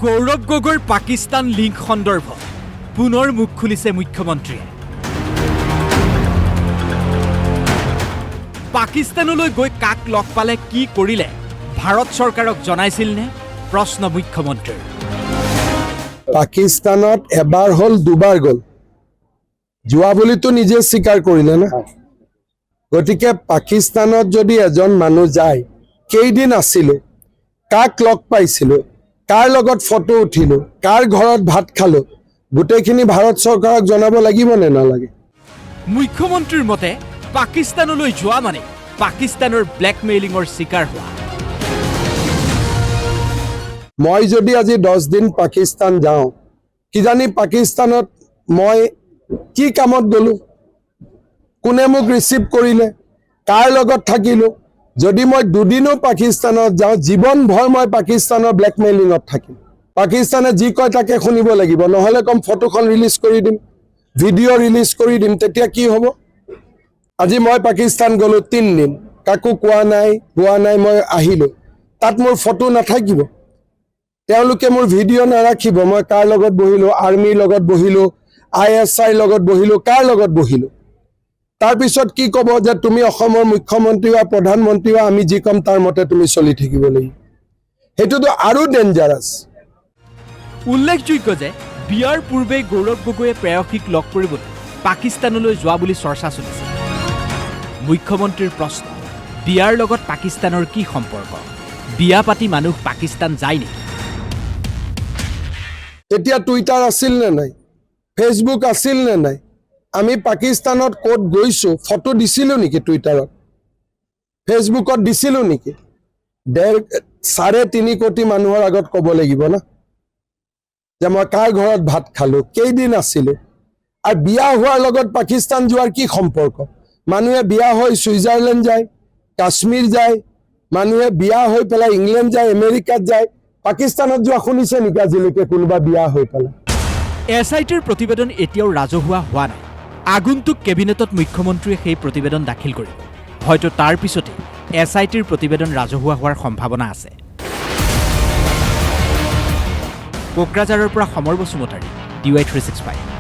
গৌৰৱ গগৈৰ পাকিস্তান লিংক সন্দৰ্ভত পুনৰ মুখ খুলিছে মুখ্যমন্ত্ৰীয়ে। পাকিস্তানলৈ গৈ কাক লগ পালে কি কৰিলে ভাৰত চৰকাৰক জনাইছিল নে প্ৰশ্ন মুখ্যমন্ত্ৰীৰ। পাকিস্তানত এবাৰ হল দুবাৰ গল যোৱা বুলিতো নিজে স্বীকাৰ কৰিলে না। গতিকে পাকিস্তানত যদি এজন মানুহ যায় কেইদিন আছিল, কাক লগ পাইছিল, কাৰ লগত ফটো উঠিলো, কাৰ ঘৰত ভাত খালো, গোটেইখিনি ভাৰত চৰকাৰক জনাব লাগিব নে নালাগে? মুখ্যমন্ত্ৰীৰ মতে পাকিস্তানলৈ যোৱা মানে পাকিস্তানৰ ব্লেকমেইলিঙৰ শিকাৰ হোৱা। মই যদি আজি 10 দিন পাকিস্তান যাওঁ, কিজানি পাকিস্তানত মই কি কামত গলো, কোনে মোক ৰিচিভ কৰিলে, কাৰ লগত থাকিলো। যদি মই দুদিনো পাকিস্তানত যাওঁ, জীৱন ভৰ মই পাকিস্তানৰ ব্লেকমেইলিঙত থাকিম। পাকিস্তানে যি কয় তাকে শুনিব লাগিব, নহলে কম ফটোখন ৰিলিজ কৰি দিম, ভিডিঅ' ৰিলিজ কৰি দিম, তেতিয়া কি হ'ব? আজি মই পাকিস্তান গলো 3 দিন, কাকো কোৱা নাই, মই আহিলো, তাত মোৰ ফটো নাথাকিব, তেওঁলোকে মোৰ ভিডিঅ' নাৰাখিব, মই কাৰ লগত বহিলো, আৰ্মিৰ লগত বহিলো, ISI লগত বহিলো, কাৰ লগত বহিলো। তাৰপিছত কি ক'ব যে তুমি অসমৰ মুখ্যমন্ত্ৰী বা প্ৰধানমন্ত্ৰী বা আমি যি কম তাৰ মতে তুমি চলি থাকিব লাগিব। সেইটোতো আৰু ডেঞ্জাৰাছ। উল্লেখযোগ্য যে বিয়াৰ পূৰ্বে গৌৰৱ গগৈয়ে প্ৰেয়সীক লগ কৰিবলৈ পাকিস্তানলৈ যোৱা বুলি চৰ্চা চলিছে। মুখ্যমন্ত্ৰীৰ প্ৰশ্ন, বিয়াৰ লগত পাকিস্তানৰ কি সম্পৰ্ক? বিয়া পাতি মানুহ পাকিস্তান যায় নেকি? তেতিয়া টুইটাৰ আছিল নে নাই, ফেচবুক আছিল নে নাই, আমি পাকিস্তানত ক'ত গৈছো ফটো দিছিলো নেকি? টুইটাৰত ফেচবুকত দিছিলো নেকি? 3.5 কোটি মানুহৰ আগত ক'ব লাগিব না যে মই কাৰ ঘৰত ভাত খালো, কেইদিন আছিলো। আৰু বিয়া হোৱাৰ লগত পাকিস্তান যোৱাৰ কি সম্পৰ্ক? মানুহে বিয়া হৈ ছুইজাৰলেণ্ড যায়, কাশ্মীৰ যায়, মানুহে বিয়া হৈ পেলাই ইংলেণ্ড যায়, আমেৰিকাত যায়, পাকিস্তানত যোৱা শুনিছে নেকি আজিলৈকে কোনোবা বিয়া হৈ পেলাই? SITৰ প্ৰতিবেদন এতিয়াও ৰাজহুৱা হোৱা নাই। আগন্তুক কেবিনেটত মুখ্যমন্ত্ৰীয়ে সেই প্ৰতিবেদন দাখিল কৰিব। হয়তো তাৰ পিছতে SITৰ প্ৰতিবেদন ৰাজহুৱা হোৱাৰ সম্ভাৱনা আছে। কোকৰাঝাৰৰ পৰা সমৰ বসুমতাৰী, DY 365।